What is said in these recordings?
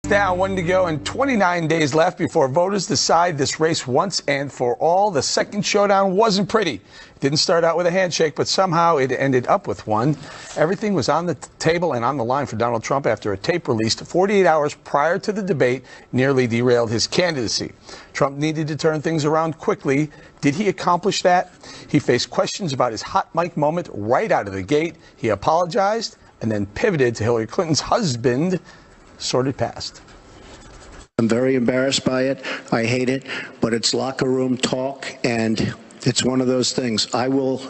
Down, 1 to go, and 29 days left before voters decide this race once and for all. The second showdown wasn't pretty. It didn't start out with a handshake, but somehow it ended up with one. Everything was on the table and on the line for Donald Trump after a tape released 48 hours prior to the debate nearly derailed his candidacy. Trump needed to turn things around quickly. Did he accomplish that? He faced questions about his hot mic moment right out of the gate. He apologized and then pivoted to Hillary Clinton's husband. Sorted past. I'm very embarrassed by it. I hate it, but it's locker room talk, and it's one of those things. I will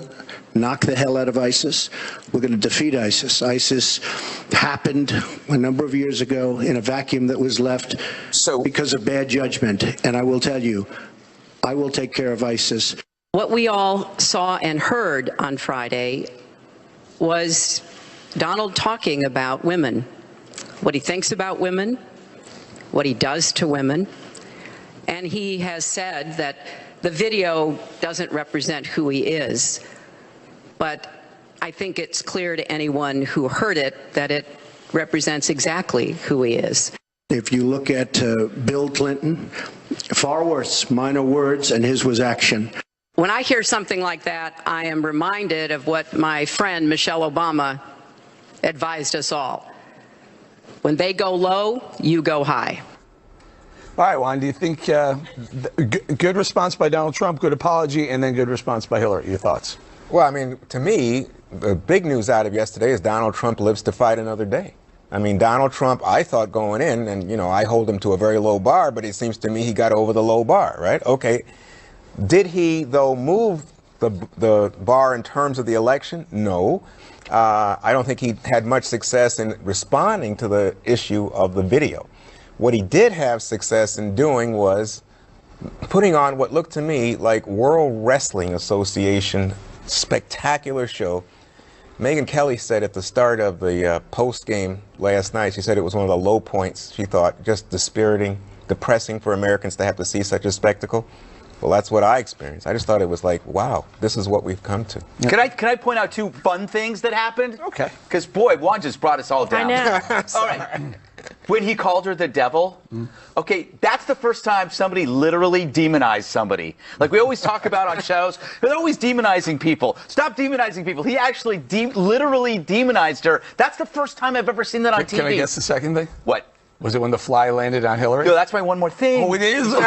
knock the hell out of ISIS. We're going to defeat ISIS. ISIS happened a number of years ago in a vacuum that was left because of bad judgment. And I will tell you, I will take care of ISIS. What we all saw and heard on Friday was Donald talking about women. What he thinks about women, what he does to women, and he has said that the video doesn't represent who he is, but I think it's clear to anyone who heard it that it represents exactly who he is. If you look at Bill Clinton, far worse, minor words, and his was action. When I hear something like that, I am reminded of what my friend Michelle Obama advised us all. When they go low, you go high. All right, Juan, do you think good response by Donald Trump, good apology, and then good response by Hillary? Your thoughts? Well, I mean, to me, the big news out of yesterday is Donald Trump lives to fight another day. I mean, Donald Trump, I thought going in, and, you know, I hold him to a very low bar, but it seems to me he got over the low bar, right? Okay. Did he, though, move the bar in terms of the election? No. I don't think he had much success in responding to the issue of the video. What he did have success in doing was putting on what looked to me like World Wrestling Association spectacular show. Megyn Kelly said at the start of the post game last night, she said it was one of the low points, she thought, just dispiriting, depressing for Americans to have to see such a spectacle. Well, that's what I experienced. I just thought it was like, wow, this is what we've come to. Can I point out two fun things that happened? Okay. Because, boy, Juan just brought us all down. I know. All right. When he called her the devil, okay, that's the first time somebody literally demonized somebody. Like we always talk about on shows, they're always demonizing people. Stop demonizing people. He actually literally demonized her. That's the first time I've ever seen that on TV. Can I guess the second thing? What? Was it when the fly landed on Hillary? No, that's my one more thing. Oh, it is? Oh,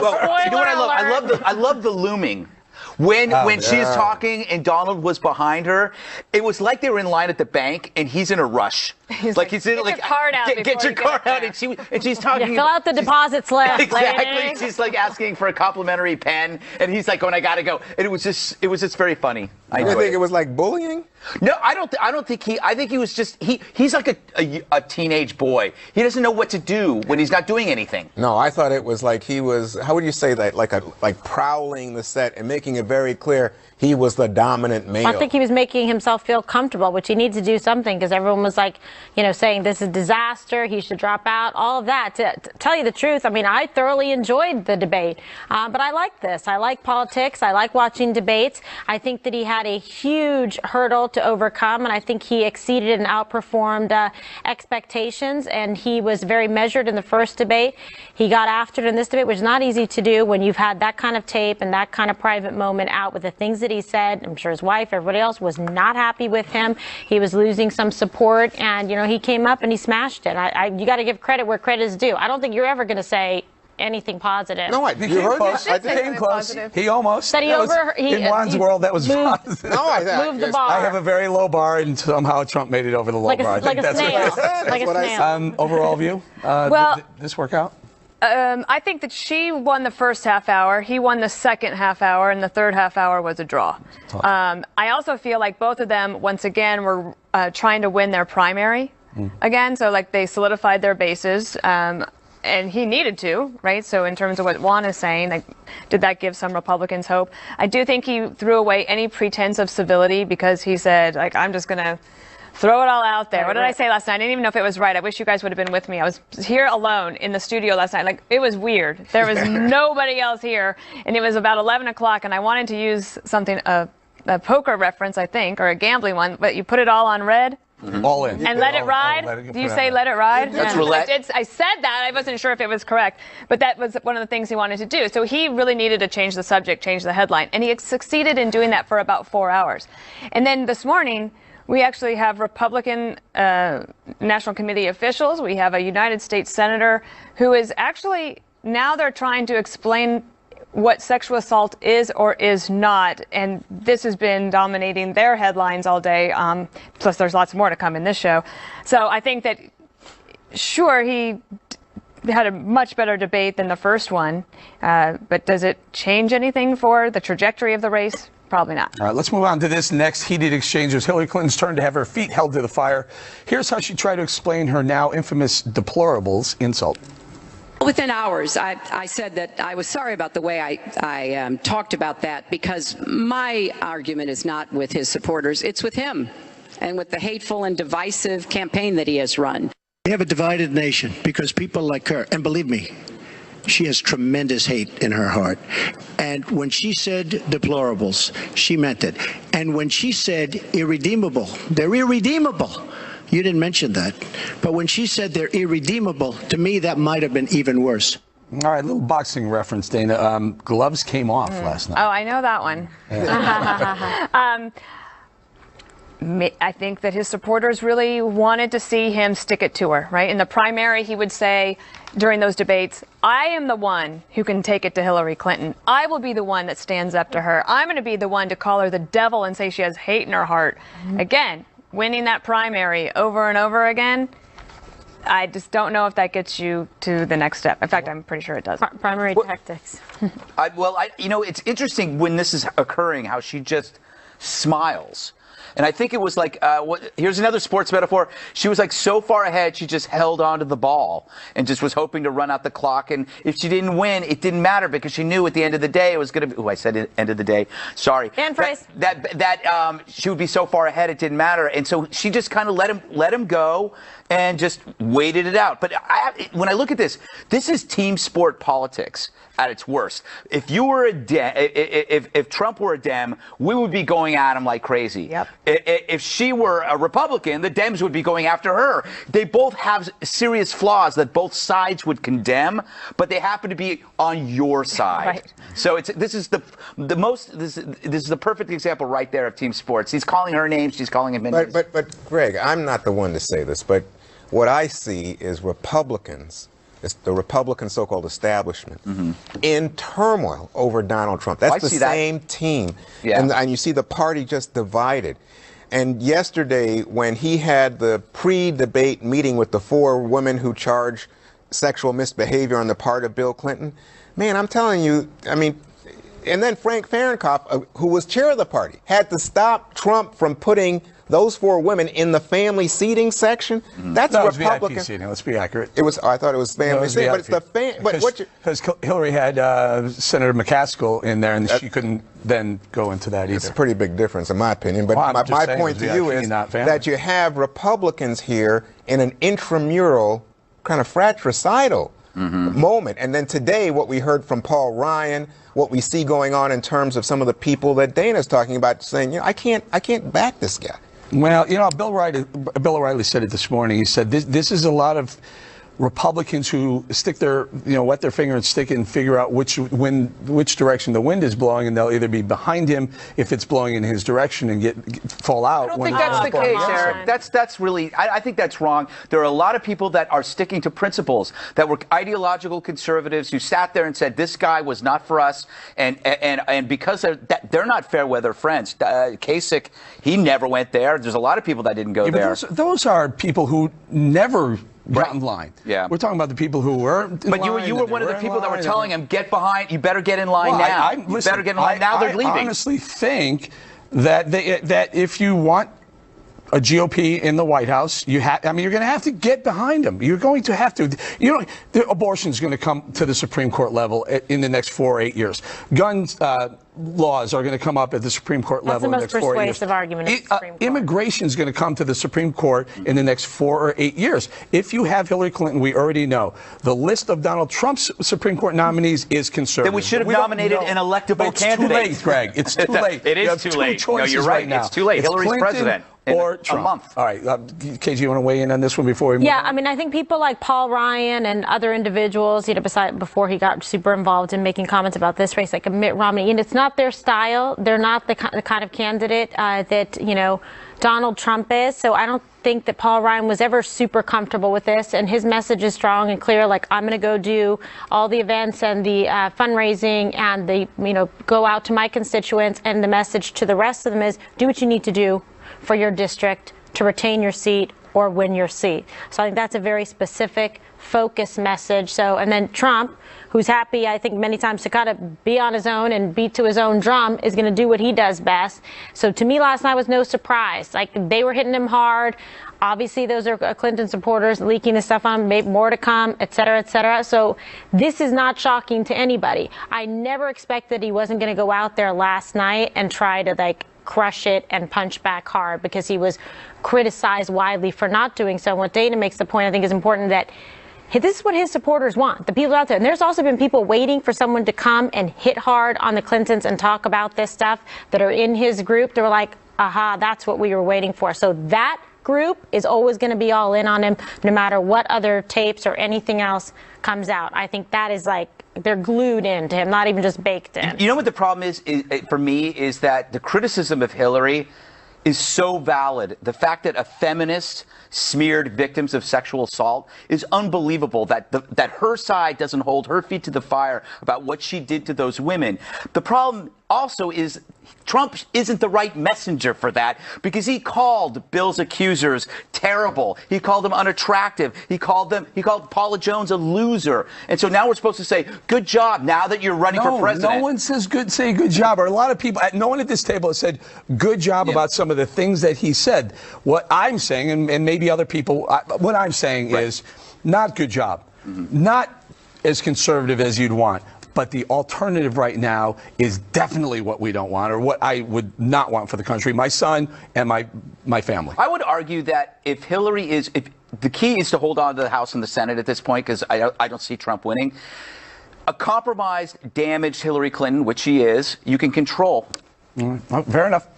Well, you know what I love? I love the looming. When she's talking and Donald was behind her, it was like they were in line at the bank and he's in a rush. He's like, he's in get your card out get your card out, and she's talking. Fill out the deposit slip. Exactly. Lady. She's like asking for a complimentary pen, and he's like, "Going, I gotta go." And it was just very funny. I think it was like bullying. No, I don't think he. I think he was just he's like a teenage boy. He doesn't know what to do when he's not doing anything. No, I thought it was like he was. How would you say that? Like prowling the set and making it very clear he was the dominant male. I think he was making himself feel comfortable, which he needs to do something because everyone was like, you know, saying this is a disaster, he should drop out, all of that. To tell you the truth, I mean, I thoroughly enjoyed the debate, but I like this. I like politics. I like watching debates. I think that he had a huge hurdle to overcome, and I think he exceeded and outperformed expectations, and he was very measured in the first debate. He got after it in this debate, which is not easy to do when you've had that kind of tape and that kind of private moment out with the things that he said. I'm sure his wife, everybody else was not happy with him. He was losing some support, and, you know, he came up and he smashed it. You got to give credit where credit is due. I don't think you're ever going to say anything positive. No, I He came close. I did Came close. He almost. Said in Juan's world, that was positive. No, moved the bar. I have a very low bar, and somehow Trump made it over the low bar. I think that's snail. what Like a snail. overall view. Well, did this work out? I think that she won the first half hour, he won the second half hour, and the third half hour was a draw. I also feel like both of them, once again, were trying to win their primary again. So, like, they solidified their bases, and he needed to, right? So in terms of what Juan is saying, like, did that give some Republicans hope? I do think he threw away any pretense of civility because he said, like, I'm just going to throw it all out there. What did I say last night? I didn't even know if it was right. I wish you guys would have been with me. I was here alone in the studio last night. Like, it was weird. There was nobody else here, and it was about 11 o'clock, and I wanted to use something, a poker reference, I think, or a gambling one, but you put it all on red. All in. And let it ride? Do you say let it ride? That's roulette. I said that. I wasn't sure if it was correct. But that was one of the things he wanted to do. So he really needed to change the subject, change the headline. And he succeeded in doing that for about 4 hours. And then this morning, we actually have Republican National Committee officials. We have a United States Senator who is actually, now they're trying to explain what sexual assault is or is not, and this has been dominating their headlines all day, plus there's lots more to come in this show. So I think that, sure, he had a much better debate than the first one, but does it change anything for the trajectory of the race? Probably not. All right, let's move on to this next heated exchange. It was Hillary Clinton's turn to have her feet held to the fire. Here's how she tried to explain her now infamous deplorables insult. Within hours, I said that I was sorry about the way I talked about that, because my argument is not with his supporters, it's with him and with the hateful and divisive campaign that he has run. We have a divided nation because people like her, and believe me, she has tremendous hate in her heart. And when she said deplorables, she meant it. And when she said irredeemable, they're irredeemable. You didn't mention that. But when she said they're irredeemable, to me, that might have been even worse. All right, little boxing reference, Dana. Gloves came off last night. Oh, I know that one. I think that his supporters really wanted to see him stick it to her, right? In the primary, he would say during those debates, I am the one who can take it to Hillary Clinton. I will be the one that stands up to her. I'm going to be the one to call her the devil and say she has hate in her heart. Again, winning that primary over and over again, I just don't know if that gets you to the next step. In fact, I'm pretty sure it does. Primary tactics. You know, it's interesting when this is occurring how she just smiles. And I think it was like, here's another sports metaphor. She was like so far ahead, she just held on to the ball and just was hoping to run out the clock. And if she didn't win, it didn't matter because she knew at the end of the day it was going to be, I said end of the day. Sorry. And phrase. That she would be so far ahead, it didn't matter. And so she just kind of let him go and just waited it out. But when I look at this is team sport politics at its worst. If you were if Trump were a Dem, we would be going at him like crazy. Yep. If she were a Republican, the Dems would be going after her. They both have serious flaws that both sides would condemn, but they happen to be on your side. Right. So this is the perfect example right there of team sports. He's calling her names, she's calling him names. But Greg, I'm not the one to say this, but what I see is Republicans, it's the Republican so-called establishment, in turmoil over Donald Trump. That's the same team. Yeah. And you see the party just divided. And yesterday, when he had the pre-debate meeting with the 4 women who charged sexual misbehavior on the part of Bill Clinton, man, I'm telling you, I mean, and then Frank Fahrenkopf, who was chair of the party, had to stop Trump from putting those 4 women in the family seating section. That's Republican. VIP seating. Let's be accurate. It was. I thought it was family seating, but it's the because Hillary had Senator McCaskill in there, and she couldn't then go into that either. It's a pretty big difference, in my opinion. But my point to you is that you have Republicans here in an intramural kind of fratricidal moment, and then today, what we heard from Paul Ryan, what we see going on in terms of some of the people that Dana's talking about, saying, you know, I can't back this guy. Well, you know, Bill O'Reilly said it this morning. He said this is a lot of Republicans who stick their, wet their finger and stick it and figure out which direction the wind is blowing, and they'll either be behind him if it's blowing in his direction and fall out. I don't think that's the case, Eric. That's really, I think that's wrong. There are a lot of people that are sticking to principles, that were ideological conservatives who sat there and said this guy was not for us, and because they're not fair weather friends. Kasich, he never went there. There's a lot of people that didn't go there. Those are people who never got in line. Yeah. We're talking about the people who were in line. But you were one of the people that were telling him, get behind, you better get in line now. You better get in line now. They're leaving. I honestly think that that if you want a GOP in the White House, you're going to have to get behind them. You're going to have to. The abortion is going to come to the Supreme Court level in the next 4 or 8 years. Guns laws are going to come up at the Supreme Court level in the next 4 years. That's the most persuasive argument in the Supreme Court. Immigration is going to come to the Supreme Court in the next 4 or 8 years. If you have Hillary Clinton, we already know the list of Donald Trump's Supreme Court nominees is conservative. Then we should have nominated an electable candidate. It's too late, Greg. It's too late. It is too late. No, you're right. It's too late. Hillary's president. in or a Trump. month. All right, KG, you want to weigh in on this one before we move Yeah, on? I mean, I think people like Paul Ryan and other individuals, before he got super involved in making comments about this race, like Mitt Romney, it's not their style. They're not the kind of candidate that, Donald Trump is. So I don't think that Paul Ryan was ever super comfortable with this, and his message is strong and clear. Like, I'm going to go do all the events and the fundraising and go out to my constituents, and the message to the rest of them is do what you need to do for your district to retain your seat or win your seat. So I think that's a very specific, focused message. So, and then Trump, who's happy, I think, many times to kind of be on his own and beat to his own drum, is going to do what he does best. So to me, last night was no surprise. Like, they were hitting him hard. Obviously, those are Clinton supporters leaking the stuff on, maybe more to come, et cetera, et cetera. So this is not shocking to anybody. I never expected he wasn't going to go out there last night and try to, crush it and punch back hard, because he was criticized widely for not doing so. And what Dana makes the point, I think, is important, that this is what his supporters want, the people out there. And there's also been people waiting for someone to come and hit hard on the Clintons and talk about this stuff that are in his group. They were like, aha, that's what we were waiting for. So that group is always going to be all in on him, no matter what other tapes or anything else comes out. I think that is they're glued into him, not even just baked in. You know what the problem is for me, is that the criticism of Hillary is so valid. The fact that a feminist smeared victims of sexual assault is unbelievable, that her side doesn't hold her feet to the fire about what she did to those women. The problem also is Trump isn't the right messenger for that, because he called Bill's accusers terrible. He called them unattractive. He called Paula Jones a loser. And so now we're supposed to say, good job, now that you're running for president. No one says say good job. Or a lot of people, no one at this table has said good job about some of the things that he said. What I'm saying, and maybe other people, what I'm saying is not good job. Not as conservative as you'd want. But the alternative right now is definitely what we don't want, or what I would not want for the country, my son and my family. I would argue that if the key is to hold on to the House and the Senate at this point, because I don't see Trump winning. A compromised, damaged Hillary Clinton, which she is, you can control. Well, fair enough.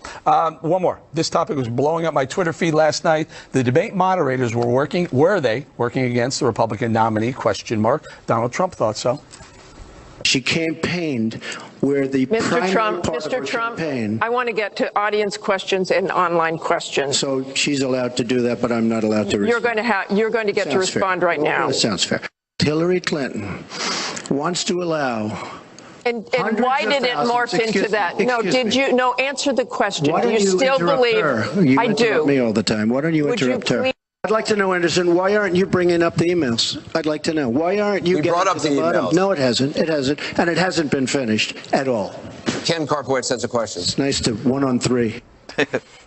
One more. This topic was blowing up my Twitter feed last night. The debate moderators were working against the Republican nominee? ? Donald Trump thought so. She campaigned where the primary part of her campaign. I want to get to audience questions and online questions. So she's allowed to do that, but I'm not allowed to respond. You're going to get to respond right now. That sounds fair. Hillary Clinton wants to allow. And why did it morph into that? No, answer the question. Do you still believe? You I do. interrupt me all the time. Why don't you interrupt her? I'd like to know, Anderson, why aren't you bringing up the emails? I'd like to know. Why aren't you getting brought up the emails? No, it hasn't. It hasn't. And it hasn't been finished at all. Ken Carpowitz sends a question. It's nice to 1-on-3.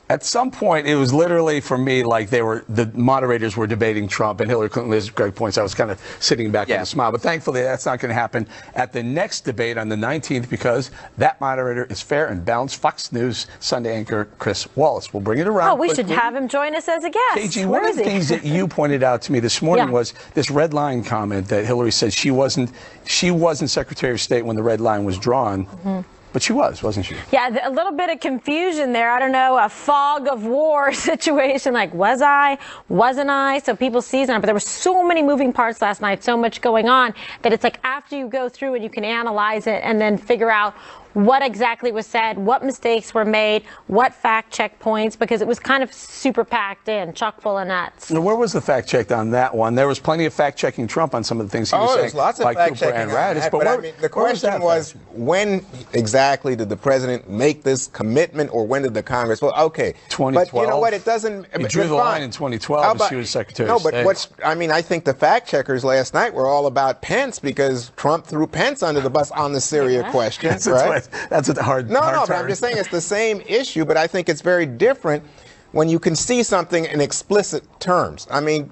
At some point, it was literally, for me, like the moderators were debating Trump and Hillary Clinton. There's great points. I was kind of sitting back with a smile. But thankfully, that's not going to happen at the next debate on the 19th, because that moderator is fair and balanced. Fox News Sunday anchor Chris Wallace. We'll bring it around. Oh, we should have him join us as a guest. KG, one of the things that you pointed out to me this morning was this red line comment that Hillary said she wasn't Secretary of State when the red line was drawn. Mm-hmm. But she wasn't she? Yeah, a little bit of confusion there. I don't know, a fog of war situation. Like, was I? Wasn't I? So people seized on it. But there were so many moving parts last night, so much going on, that it's like after you go through and you can analyze it and then figure out what exactly was said, what mistakes were made, what fact check points, because it was kind of super packed in, chock full of nuts. Now, where was the fact check on that one? There was plenty of fact checking Trump on some of the things he was saying. There's lots of fact checking on that, but I mean, the question was, when exactly did the president make this commitment, or when did the Congress? Well, okay, 2012. But you know what? It doesn't. He drew the line in 2012 as she was Secretary of State. No, but I think the fact checkers last night were all about Pence, because Trump threw Pence under the bus on the Syria question, right? That's a hard. No, but I'm just saying it's the same issue, but I think it's very different when you can see something in explicit terms. I mean,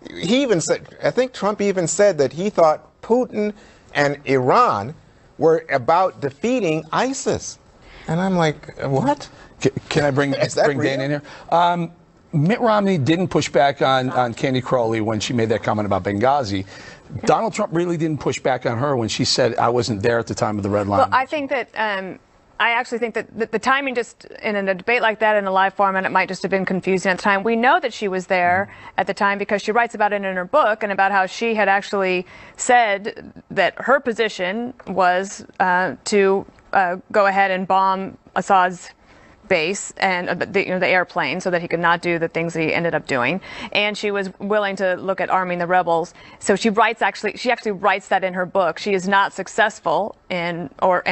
he even said, I think Trump even said that he thought Putin and Iran were about defeating ISIS. And I'm like, what? Can I bring Dan in here? Mitt Romney didn't push back on Candy Crowley when she made that comment about Benghazi. Donald Trump really didn't push back on her when she said, I wasn't there at the time of the red line. Well, I think that I actually think that the timing just in a debate like that in a live format, it might just have been confusing at the time. We know that she was there at the time because she writes about it in her book and about how she had actually said that her position was to go ahead and bomb Assad's base and the airplane so that he could not do the things that he ended up doing, and she was willing to look at arming the rebels. So she actually writes that in her book. She is not successful and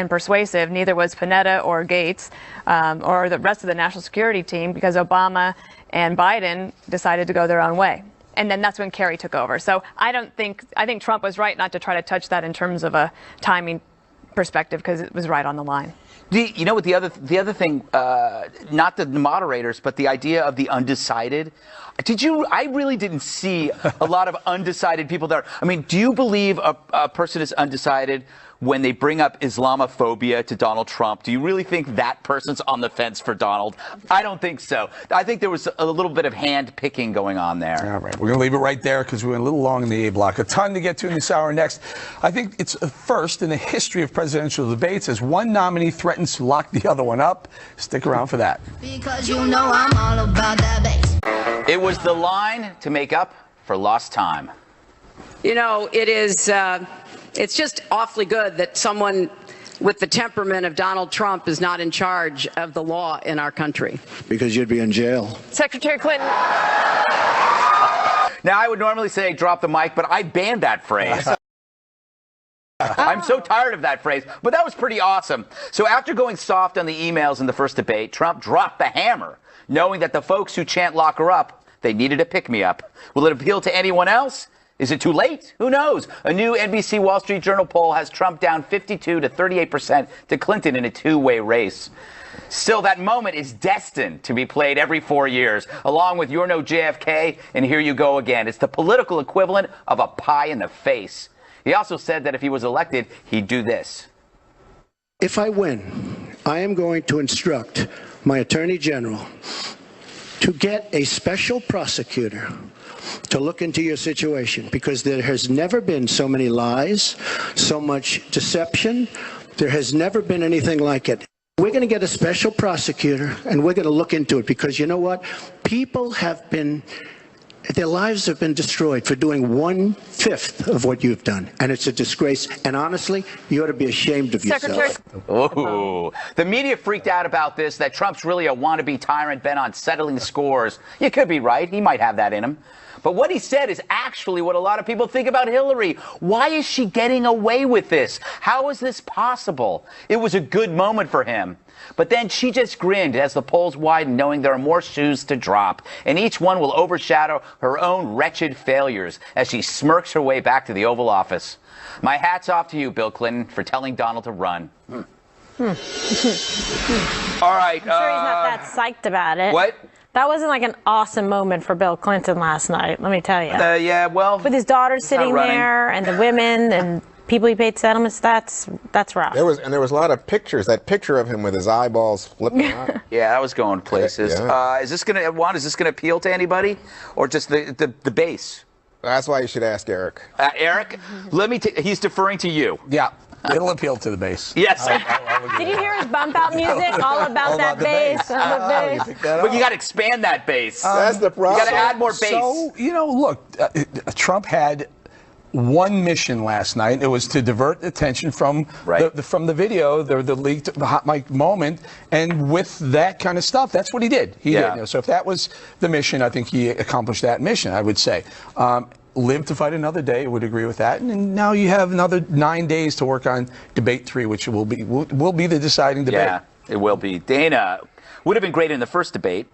persuasive. Neither was Panetta or Gates or the rest of the national security team, because Obama and Biden decided to go their own way. And then that's when Kerry took over. So I think Trump was right not to try to touch that in terms of a timing perspective, because it was right on the line. You know what the other thing, not the moderators, but the idea of the undecided. I really didn't see a lot of undecided people there. I mean, do you believe a person is undecided when they bring up Islamophobia to Donald Trump? Do you really think that person's on the fence for Donald? I don't think so. I think there was a little bit of hand picking going on there. All right, we're going to leave it right there because we went a little long in the A block. A ton to get to in this hour next. I think it's a first in the history of presidential debates as one nominee threatens to lock the other one up. Stick around for that. Because you know I'm all about that bass. It was the line to make up for lost time. You know, it's just awfully good that someone with the temperament of Donald Trump is not in charge of the law in our country. Because you'd be in jail. Secretary Clinton. Now, I would normally say drop the mic, but I banned that phrase. I'm so tired of that phrase, but that was pretty awesome. So after going soft on the emails in the first debate, Trump dropped the hammer, knowing that the folks who chant lock her up, they needed a pick-me-up. Will it appeal to anyone else? Is it too late? Who knows? A new NBC Wall Street Journal poll has Trump down 52 to 38% to Clinton in a two-way race. Still, that moment is destined to be played every 4 years, along with You're No JFK and Here You Go Again. It's the political equivalent of a pie in the face. He also said that if he was elected, he'd do this. If I win, I am going to instruct my Attorney General to get a special prosecutor to look into your situation, because there has never been so many lies, so much deception. There has never been anything like it. We're going to get a special prosecutor, and we're going to look into it, because you know what? People have been, their lives have been destroyed for doing 1/5 of what you've done, and it's a disgrace. And honestly, you ought to be ashamed of yourself. Ooh. The media freaked out about this, that Trump's really a wannabe tyrant bent on settling scores. You could be right. He might have that in him. But what he said is actually what a lot of people think about Hillary. Why is she getting away with this? How is this possible? It was a good moment for him. But then she just grinned as the polls widened, knowing there are more shoes to drop, and each one will overshadow her own wretched failures as she smirks her way back to the Oval Office. My hat's off to you, Bill Clinton, for telling Donald to run. All right. I'm sure he's not that psyched about it. What? That wasn't like an awesome moment for Bill Clinton last night, let me tell you. Yeah, well. With his daughter sitting there and the women and people he paid settlements, that's rough. There was a lot of pictures. That picture of him with his eyeballs flipping out. Yeah, that was going places. Yeah. Is this going to appeal to anybody, or just the base? That's why you should ask Eric. Eric, he's deferring to you. Yeah. It'll appeal to the base. Yes. Did you hear his bump out music? All about that bass. But you got to expand that bass. That's the problem. You got to add more bass. So, look, Trump had one mission last night. It was to divert attention from the video, the leaked hot mic moment, and with that kind of stuff, that's what he did. He did. So if that was the mission, I think he accomplished that mission, I would say. Live to fight another day, I would agree with that. And now you have another 9 days to work on debate 3, which will be the deciding debate. Yeah, it will be. Dana, would have been great in the first debate.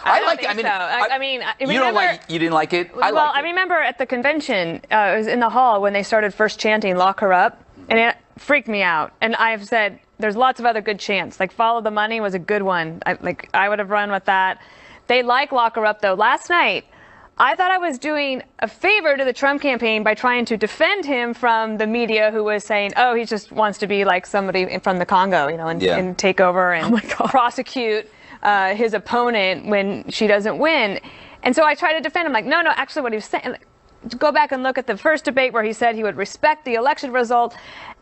I mean, you didn't like it? I remember at the convention, it was in the hall when they started first chanting "Lock her up," and it freaked me out. And I've said there's lots of other good chants. Like "Follow the Money" was a good one. I would have run with that. They like "Lock her up" though. Last night, I thought I was doing a favor to the Trump campaign by trying to defend him from the media who was saying, oh, he just wants to be like somebody from the Congo, and take over and prosecute his opponent when she doesn't win. And so I tried to defend him, like, no, actually what he was saying, go back and look at the first debate where he said he would respect the election result.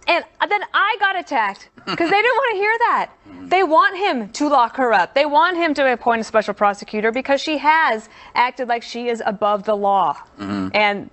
And then I got attacked because they didn't want to hear that. They want him to lock her up. They want him to appoint a special prosecutor because she has acted like she is above the law. And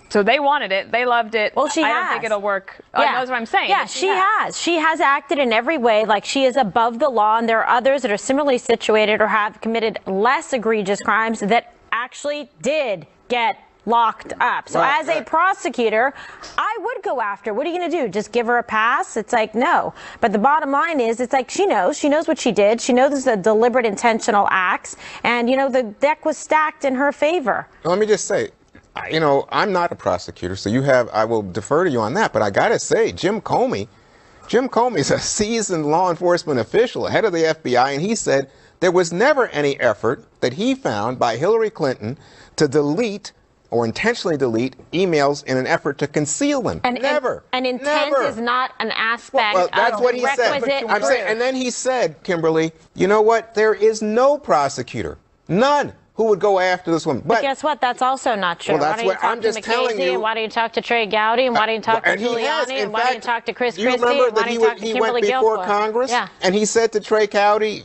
so they wanted it. They loved it. Well, she I has. don't think it'll work. Yeah. That's what I'm saying. Yeah, she has. She has acted in every way like she is above the law, and there are others that are similarly situated or have committed less egregious crimes that actually did get locked up. So as a prosecutor, I would go after. What are you going to do? Just give her a pass? It's like, no. But the bottom line is, it's like she knows what she did. She knows it's a deliberate, intentional acts. And, the deck was stacked in her favor. Let me just say, I'm not a prosecutor, so I will defer to you on that. But I got to say, Jim Comey's a seasoned law enforcement official, head of the FBI, and he said there was never any effort that he found by Hillary Clinton to delete or intentionally delete emails in an effort to conceal them. Never. And intent is not an aspect well, that's of what he said. I'm saying, and then he said, Kimberly, you know what? There is no prosecutor, none, who would go after this woman. But guess what? That's also not true. Well, that's why don't you talk I'm just to telling McCasey, you. Why don't you talk to Trey Gowdy? And why don't you talk to Giuliani? And why don't you talk to Chris Christie? You remember and why that don't you talk to he Kimberly went before Guilfoyle? Congress? Yeah. And he said to Trey Gowdy,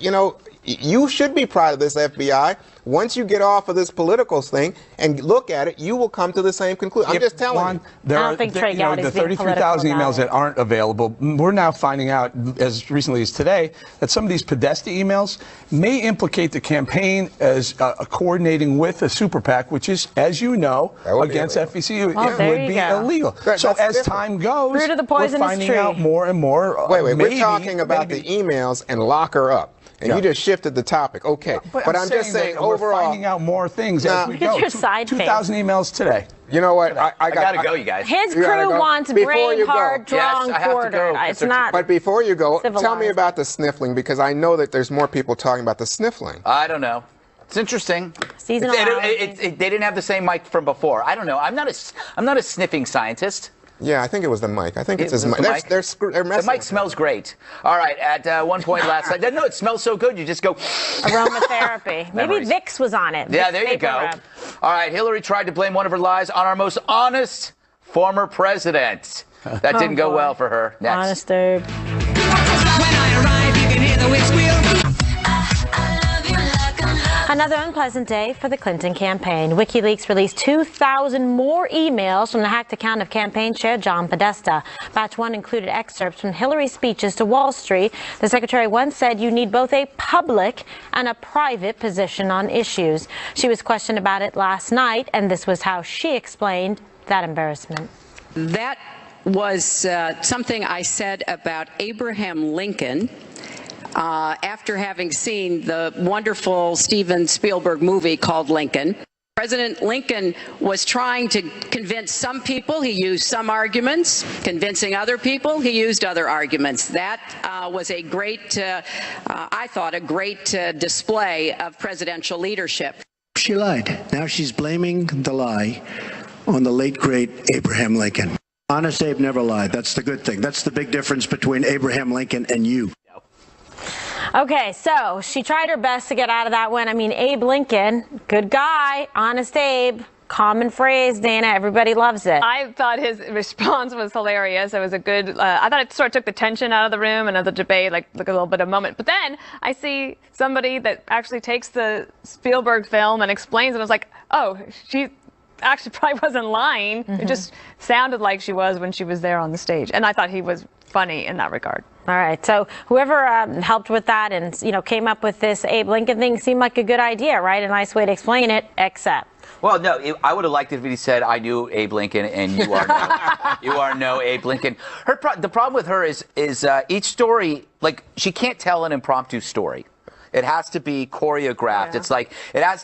you should be proud of this FBI. Once you get off of this political thing and look at it, you will come to the same conclusion. I'm just telling you. I don't think Trey Gowdy's the being 33,000 political emails that aren't available, we're now finding out as recently as today that some of these Podesta emails may implicate the campaign as coordinating with a super PAC, which is, as you know, against FEC. It would be illegal. So as time goes, we're finding out more and more. Wait, we're talking about the emails and lock her up. And you just shifted the topic. Okay. But I'm just saying overall. We're finding out more things as we go. 2,000 emails today. You know what? I got to go, you guys. His crew wants Braveheart drawn quartered. It's not. But before you go, civilized. tell me about the sniffling, because I know that there's more people talking about the sniffling. I don't know. It's interesting. Seasonal. They didn't have the same mic from before. I don't know. I'm not a sniffing scientist. Yeah, I think it was the mic. I think it's his mic. They're the mic smells great. All right, at one point last night, no, it smells so good, you just go. Aromatherapy. Maybe Vicks was on it. Yeah, there you go. All right, Hillary tried to blame one of her lies on our most honest former president. That didn't go well for her. Next. Honest, dude. When I arrive, you can hear the whisk wheel. Another unpleasant day for the Clinton campaign. WikiLeaks released 2,000 more emails from the hacked account of campaign chair John Podesta. Batch 1 included excerpts from Hillary's speeches to Wall Street. The secretary once said you need both a public and a private position on issues. She was questioned about it last night, and this was how she explained that embarrassment. That was something I said about Abraham Lincoln. After having seen the wonderful Steven Spielberg movie called Lincoln. President Lincoln was trying to convince some people. He used some arguments. Convincing other people, he used other arguments. That was a great, I thought, a great display of presidential leadership. She lied. Now she's blaming the lie on the late, great Abraham Lincoln. Honest Abe never lied. That's the good thing. That's the big difference between Abraham Lincoln and you. Okay, so she tried her best to get out of that one. I mean, Abe Lincoln, good guy, honest Abe. Common phrase, Dana. Everybody loves it. I thought his response was hilarious. It was a good. I thought it sort of took the tension out of the room and of the debate, like a little bit of moment. But then I see somebody that actually takes the Spielberg film and explains it. I was like, oh, she actually probably wasn't lying. It just sounded like she was when she was there on the stage. And I thought he was funny in that regard. All right. So whoever helped with that and, came up with this Abe Lincoln thing seemed like a good idea, right? A nice way to explain it, except. Well, no, I would have liked it if he said, I knew Abe Lincoln and you are no Abe Lincoln. The problem with her is each story, like, she can't tell an impromptu story. It has to be choreographed. Yeah. It's like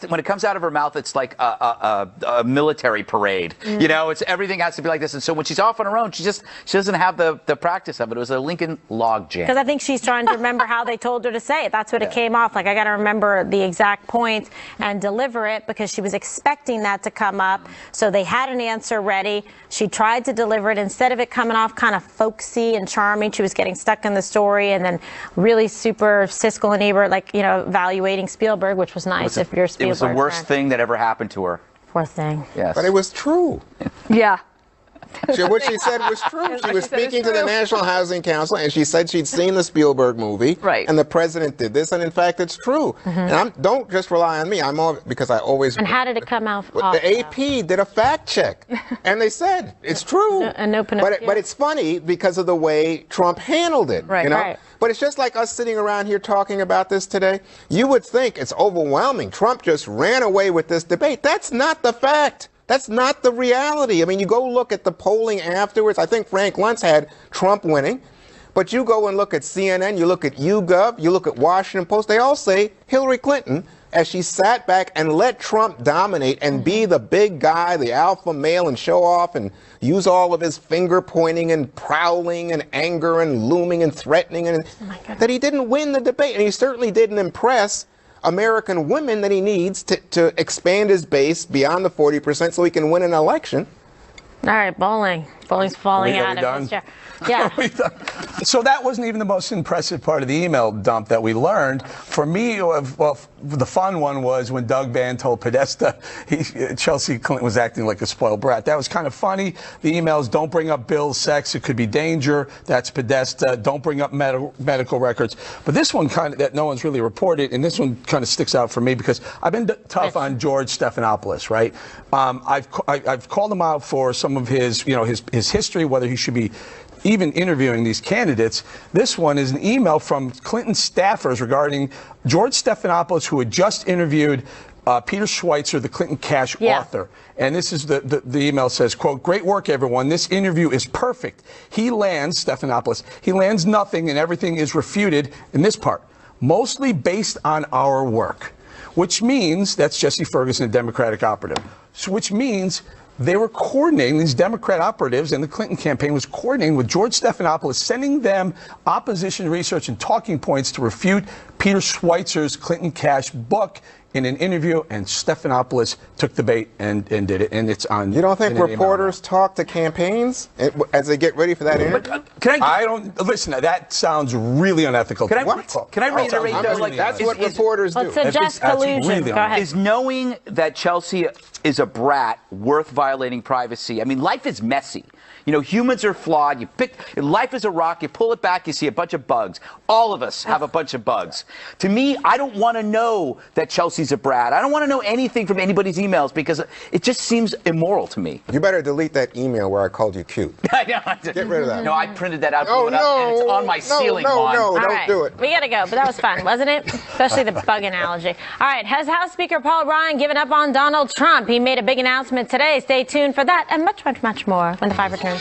when it comes out of her mouth, it's like a military parade. It's everything has to be like this. And so when she's off on her own, she doesn't have the practice of it. It was a Lincoln log jam. Because I think she's trying to remember how they told her to say it. That's what it came off like. I got to remember the exact point and deliver it because she was expecting that to come up. So they had an answer ready. She tried to deliver it. Instead of it coming off kind of folksy and charming, she was getting stuck in the story and then really super Siskel and Ebert, evaluating Spielberg, which was nice if you're Spielberg. It was the worst thing that ever happened to her. Poor thing. Yes. But it was true. Yeah. What she said was true. She was speaking to the National Housing Council, and she said she'd seen the Spielberg movie, right? And the president did this, and in fact, it's true. And don't just rely on me. I'm all because I always. And how did it come out? The AP did a fact check, and they said it's true. An open. But it's funny because of the way Trump handled it. Right. You know? Right. But it's just like us sitting around here talking about this today. You would think it's overwhelming. Trump just ran away with this debate. That's not the fact. That's not the reality. I mean, you go look at the polling afterwards. I think Frank Luntz had Trump winning. But you go and look at CNN, you look at YouGov, you look at Washington Post, they all say Hillary Clinton, as she sat back and let Trump dominate and be the big guy, the alpha male, and show off and use all of his finger pointing and prowling and anger and looming and threatening, and that he didn't win the debate. And he certainly didn't impress American women that he needs to expand his base beyond the 40% so he can win an election. All right, bowling. Bowling's falling out of his chair. Yeah. So that wasn't even the most impressive part of the email dump that we learned. For me, well, the fun one was when Doug Van told Podesta Chelsea Clinton was acting like a spoiled brat. That was kind of funny. The emails, don't bring up Bill's sex. It could be danger. That's Podesta. Don't bring up medical records. But this one kind of that no one's really reported, and this one kind of sticks out for me because I've been tough on George Stephanopoulos, right? I've called him out for some of his, his history, whether he should be even interviewing these candidates. This one is an email from Clinton staffers regarding George Stephanopoulos, who had just interviewed Peter Schweitzer, the Clinton Cash author. And this is the email says, quote, "Great work, everyone. This interview is perfect. He lands, Stephanopoulos, he lands nothing and everything is refuted in this part, mostly based on our work," which means, that's Jesse Ferguson, a Democratic operative, which means they were coordinating, these Democrat operatives and the Clinton campaign was coordinating with George Stephanopoulos, sending them opposition research and talking points to refute Peter Schweitzer's Clinton Cash book in an interview, and Stephanopoulos took the bait and did it, and it's on. You don't think reporters talk to campaigns as they get ready for that interview? I don't listen. That sounds really unethical. Can I reiterate though? Like that's what reporters do. Let's suggest collusion. Really Go ahead. Is knowing that Chelsea is a brat worth violating privacy? I mean, life is messy. Humans are flawed. Life is a rock. You pull it back, you see a bunch of bugs. All of us have a bunch of bugs. To me, I don't want to know that Chelsea's a brat. I don't want to know anything from anybody's emails because it just seems immoral to me. You better delete that email where I called you cute. I know. Get rid of that. No, I printed that out, blew it up, and it's on my ceiling. No, All don't right. do it. We got to go, but that was fun, wasn't it? Especially the bug analogy. All right, has House Speaker Paul Ryan given up on Donald Trump? He made a big announcement today. Stay tuned for that and much, much, much more when the 5 returns.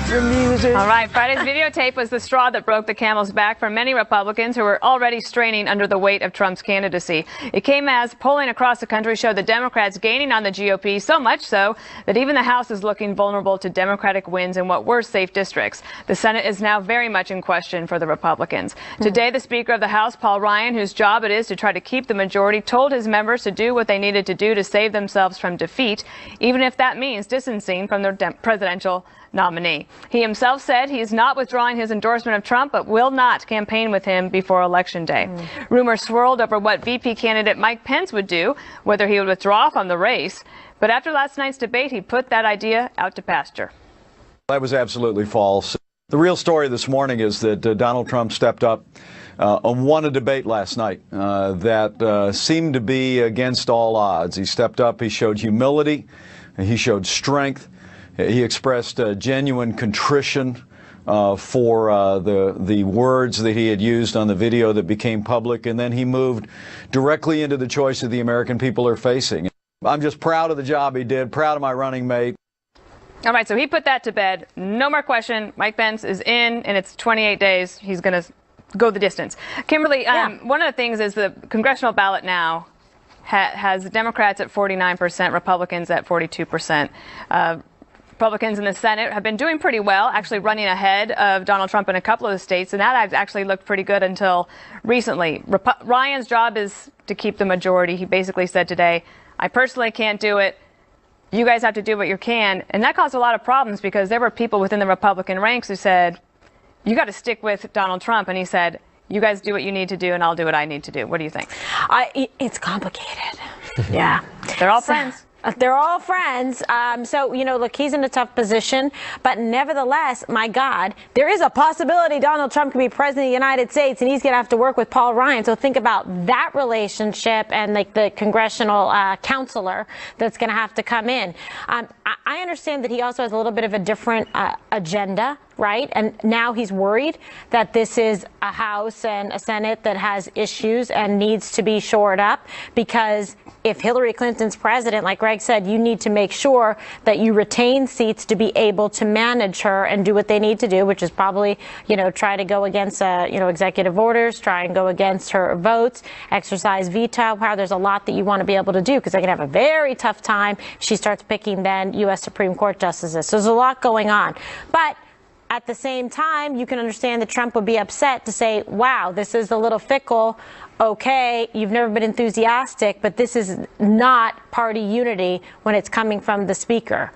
All right, Friday's videotape was the straw that broke the camel's back for many Republicans who were already straining under the weight of Trump's candidacy. It came as polling across the country showed the Democrats gaining on the GOP, so much so that even the House is looking vulnerable to Democratic wins in what were safe districts. The Senate is now very much in question for the Republicans. Today, the Speaker of the House, Paul Ryan, whose job it is to try to keep the majority, told his members to do what they needed to do to save themselves from defeat, even if that means distancing from their presidential nominee. He himself said he is not withdrawing his endorsement of Trump, but will not campaign with him before Election Day. Rumors swirled over what VP candidate Mike Pence would do, whether he would withdraw from the race. But after last night's debate, he put that idea out to pasture. That was absolutely false. The real story this morning is that Donald Trump stepped up and won a debate last night that seemed to be against all odds. He stepped up, he showed humility, he showed strength. He expressed genuine contrition for the words that he had used on the video that became public, and then he moved directly into the choice that the American people are facing. I'm just proud of the job he did, proud of my running mate. All right, so he put that to bed. No more question. Mike Pence is in, and it's 28 days. He's going to go the distance. Kimberly, one of the things is the congressional ballot now has Democrats at 49%, Republicans at 42%. Republicans in the Senate have been doing pretty well, actually running ahead of Donald Trump in a couple of the states, and that has actually looked pretty good until recently. Ryan's job is to keep the majority. He basically said today, I personally can't do it. You guys have to do what you can. And that caused a lot of problems because there were people within the Republican ranks who said, you got to stick with Donald Trump. And he said, you guys do what you need to do, and I'll do what I need to do. What do you think? It's complicated. Yeah. They're all friends. They're all friends. So, look, he's in a tough position. But nevertheless, my God, there is a possibility Donald Trump can be president of the United States, and he's going to have to work with Paul Ryan. So think about that relationship and like the congressional counselor that's going to have to come in. I understand that he also has a little bit of a different agenda, right? And now he's worried that this is a House and a Senate that has issues and needs to be shored up, because if Hillary Clinton's president, like Greg said, you need to make sure that you retain seats to be able to manage her and do what they need to do, which is probably, try to go against, executive orders, try and go against her votes, exercise veto power. There's a lot that you want to be able to do, because they're going to have a very tough time if she starts picking then U.S. Supreme Court justices. So there's a lot going on. But at the same time, you can understand that Trump would be upset to say, wow, this is a little fickle. Okay, you've never been enthusiastic, but this is not party unity when it's coming from the speaker.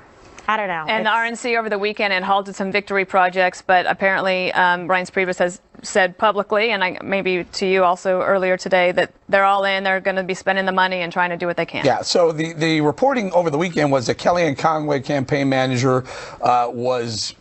I don't know. And the RNC over the weekend had halted some victory projects, but apparently Reince Priebus has said publicly, and maybe to you also earlier today, that they're all in. They're going to be spending the money and trying to do what they can. Yeah, so the reporting over the weekend was that Kellyanne Conway, campaign manager, was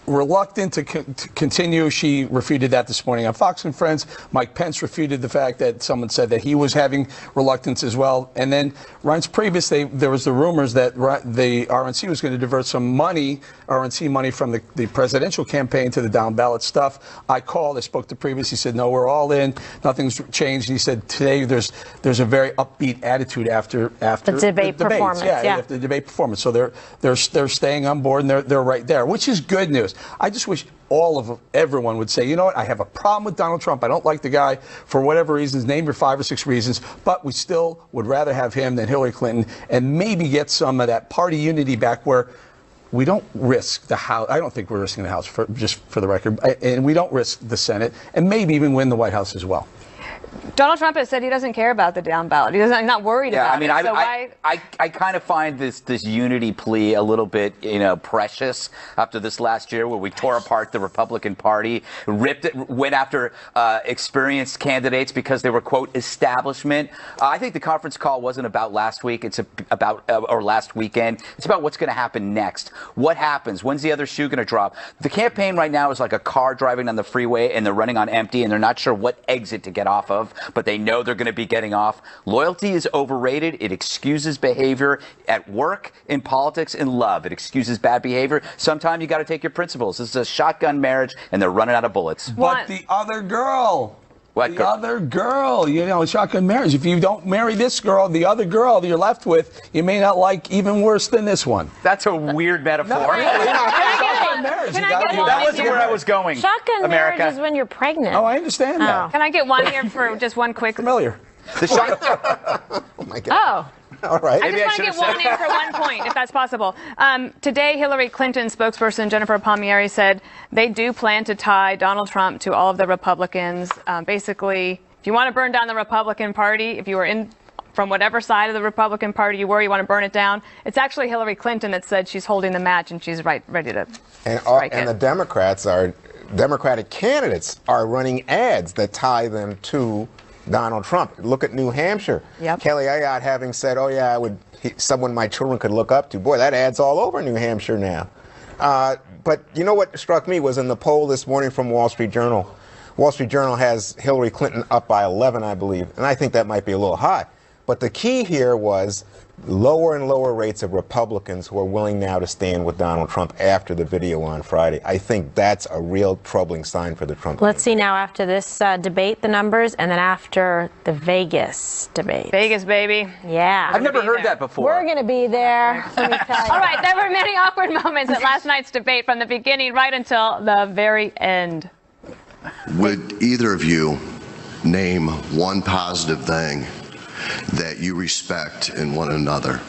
reluctant to continue. She refuted that this morning on Fox and Friends. Mike Pence refuted the fact that someone said that he was having reluctance as well. And then Reince Priebus, there was the rumors that the RNC was going to divert some money, RNC money, from the presidential campaign to the down ballot stuff. I spoke to Priebus. He said, no, we're all in. Nothing's changed. And he said today there's a very upbeat attitude after the debate performance. Yeah, after the debate performance. So they're staying on board, and they're right there, which is good news. I just wish everyone would say, you know what, I have a problem with Donald Trump. I don't like the guy for whatever reasons. Name your 5 or 6 reasons. But we still would rather have him than Hillary Clinton, and maybe get some of that party unity back where we don't risk the House. I don't think we're risking the House, just for the record. And we don't risk the Senate, and maybe even win the White House as well. Donald Trump has said he doesn't care about the down ballot. He's not worried about it. So I kind of find this unity plea a little bit, precious after this last year where we tore apart the Republican Party, went after experienced candidates because they were, quote, establishment. I think the conference call wasn't about last week. It's about or last weekend. It's about what's going to happen next. What happens? When's the other shoe going to drop? The campaign right now is like a car driving on the freeway and they're running on empty and they're not sure what exit to get off of, but they know they're going to be getting off. Loyalty is overrated. It excuses behavior at work, in politics, in love. It excuses bad behavior. Sometimes you got to take your principles. This is a shotgun marriage, and they're running out of bullets. But the other girl. What girl? Other girl, shotgun marriage. If you don't marry this girl, the other girl that you're left with, you may not like even worse than this one. That's a weird metaphor. No, shotgun marriage. That wasn't where I was going. Shotgun marriage is when you're pregnant. Oh, I understand that. Can I get one here for just one quick? Familiar. Oh my God. Oh. All right. I just want to get one in for one point, if that's possible. Today, Hillary Clinton spokesperson Jennifer Palmieri said they do plan to tie Donald Trump to all of the Republicans. Basically, if you want to burn down the Republican Party, if you were in from whatever side of the Republican Party you were, you want to burn it down, it's actually Hillary Clinton that said she's holding the match and she's ready to strike and it. the Democratic candidates are running ads that tie them to Donald Trump. Look at New Hampshire. Yep. Kelly Ayotte having said, oh yeah, someone my children could look up to. Boy, that ad's all over New Hampshire now. But you know what struck me was in the poll this morning from Wall Street Journal. Wall Street Journal has Hillary Clinton up by 11, I believe. And I think that might be a little high. But the key here was lower and lower rates of Republicans who are willing now to stand with Donald Trump after the video on Friday. I think that's a real troubling sign for the Trump Let's see now after this debate, the numbers, and then after the Vegas debate. Vegas, baby. Yeah. I've never heard that before. We're going to be there. Let me tell you. All right, there were many awkward moments at last night's debate from the beginning right until the very end. Would either of you name one positive thing that you respect in one another?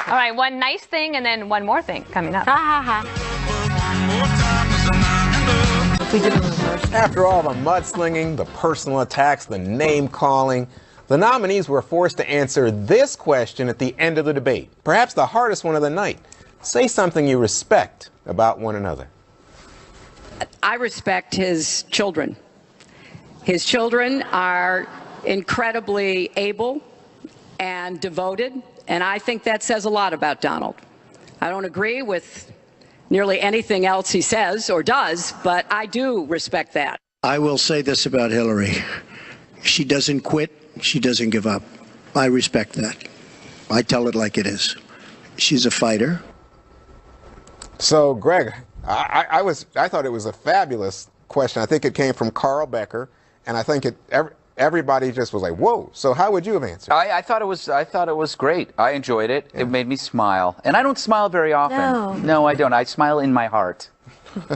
All right, one nice thing and then one more thing coming up. After all the mudslinging, the personal attacks, the name-calling, the nominees were forced to answer this question at the end of the debate, perhaps the hardest one of the night. Say something you respect about one another. I respect his children. His children are incredibly able and devoted, and I think that says a lot about Donald. I don't agree with nearly anything else he says or does, but I do respect that. I will say this about Hillary. She doesn't quit. She doesn't give up. I respect that. I tell it like it is. She's a fighter. So, Greg, I thought it was a fabulous question. I think it came from Carl Becker, and I think everybody just was like, "Whoa!" So, how would you have answered? I thought it was great. I enjoyed it. Yeah. It made me smile, and I don't smile very often. No, I don't. I smile in my heart.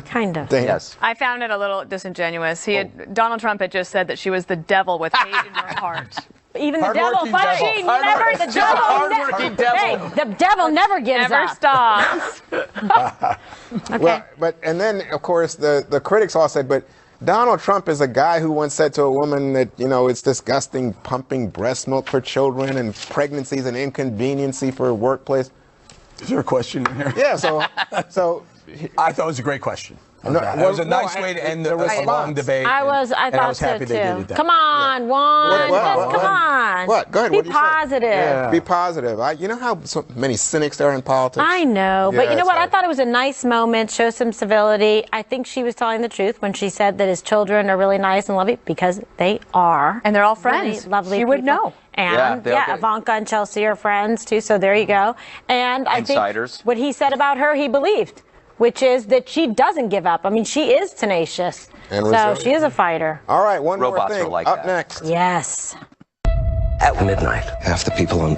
Kind of. Yes. I found it a little disingenuous. Donald Trump had just said that she was the devil with hate in her heart. Even the devil, but she never. The devil never gives never up. stops. Okay. Well, and then of course the critics all said, but Donald Trump is a guy who once said to a woman that, it's disgusting pumping breast milk for children and pregnancy is an inconveniency for a workplace. Is there a question in here? Yeah. So I thought it was a great question. It was a nice way to end a long debate. I was happy they did it. Come on, Juan. Come on. What? Go ahead. Be positive. Yeah. Be positive. You know how so many cynics there are in politics? I know. But you know what? I thought it was a nice moment, show some civility. I think she was telling the truth when she said that his children are really nice and lovely, because they are. And they're all friends. Really lovely She people. would know. And Ivanka and Chelsea are friends too, so there you go. And I think what he said about her, he believed, which is that she doesn't give up. I mean, she is tenacious. So she is a fighter. All right, one Robots more thing. Are like Up that. next. Yes. At midnight, half the people on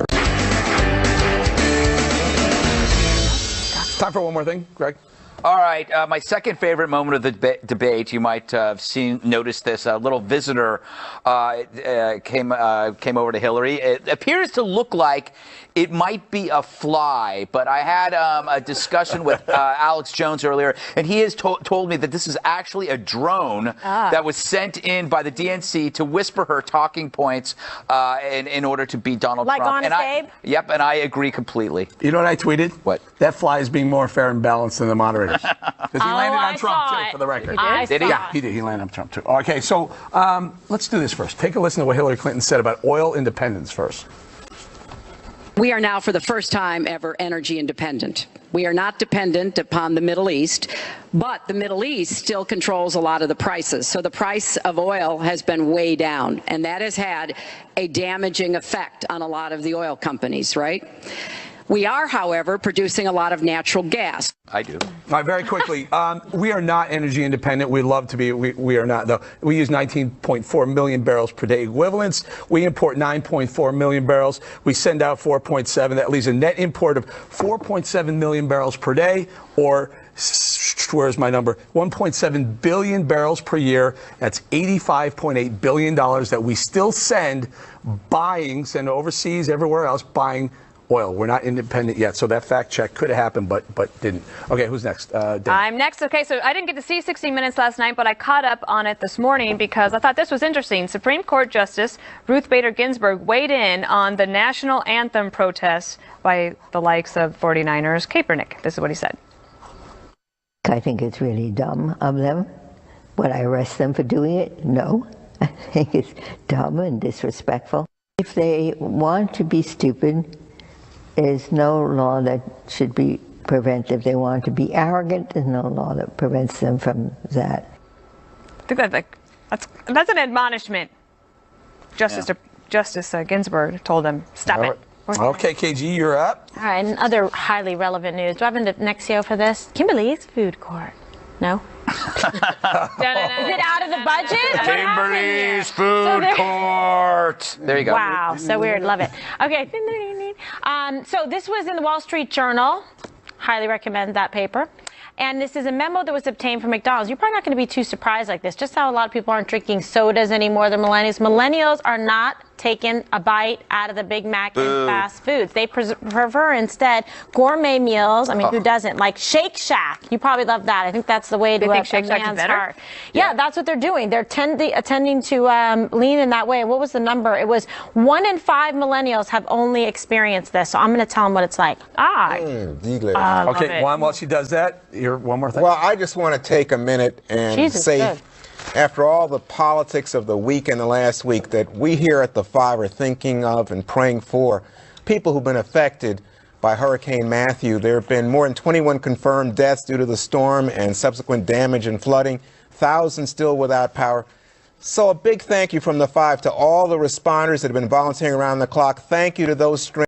Time for one more thing, Greg. All right, my second favorite moment of the debate, you might have noticed this. A little visitor came over to Hillary. It appears to look like it might be a fly, but I had a discussion with Alex Jones earlier, and he has told me that this is actually a drone that was sent in by the DNC to whisper her talking points in order to beat Donald Trump. Like Honest Abe? Yep, and I agree completely. You know what I tweeted? What? That fly is being more fair and balanced than the moderators. Because he landed on Trump, too, for the record. Did he? Yeah, he did. He landed on Trump, too. Okay, so let's do this first. Take a listen to what Hillary Clinton said about oil independence first. We are now, for the first time ever, energy independent. We are not dependent upon the Middle East, but the Middle East still controls a lot of the prices. So the price of oil has been way down, and that has had a damaging effect on a lot of the oil companies, right? We are, however, producing a lot of natural gas. I do. All right, very quickly. We are not energy independent. We love to be. We are not, though. We use 19.4 million barrels per day equivalents. We import 9.4 million barrels. We send out 4.7. That leaves a net import of 4.7 million barrels per day, or where's my number? 1.7 billion barrels per year. That's $85.8 billion that we still send overseas, everywhere else, buying oil. We're not independent yet, so that fact check could have happened, but didn't. Okay, who's next? Dan. I'm next. Okay, so I didn't get to see 60 Minutes last night, but I caught up on it this morning because I thought this was interesting. Supreme Court Justice Ruth Bader Ginsburg weighed in on the national anthem protests by the likes of 49ers Kaepernick. This is what he said. I think it's really dumb of them. Would I arrest them for doing it? No. I think it's dumb and disrespectful. If they want to be stupid, there's no law that should be prevented. If they want to be arrogant, there's no law that prevents them from that. I think that's an admonishment. Justice Ginsburg told them, stop it. Okay, KG, you're up. All right, and other highly relevant news. Do I have an Nexio for this? Kimberly's food court. No? Is it out of the budget? Kimberly's food court. There you go. Wow, so weird. Love it. Okay. So this was in the Wall Street Journal. Highly recommend that paper. And this is a memo that was obtained from McDonald's. You're probably not going to be too surprised like this. Just how a lot of people aren't drinking sodas anymore. The millennials. Millennials are not taking a bite out of the Big Mac and fast foods. They prefer instead gourmet meals. I mean, who doesn't? Like Shake Shack. You probably love that. I think that's the way to a man's heart. Yeah, that's what they're doing. They're attending to lean in that way. What was the number? It was 1 in 5 millennials have only experienced this. So I'm going to tell them what it's like. Okay, Juan, while she does that, one more thing. Well, I just want to take a minute and say after all the politics of the week and the last week, that we here at the 5 are thinking of and praying for people who've been affected by Hurricane Matthew. There have been more than 21 confirmed deaths due to the storm and subsequent damage and flooding, thousands still without power. So a big thank you from the 5 to all the responders that have been volunteering around the clock. Thank you to those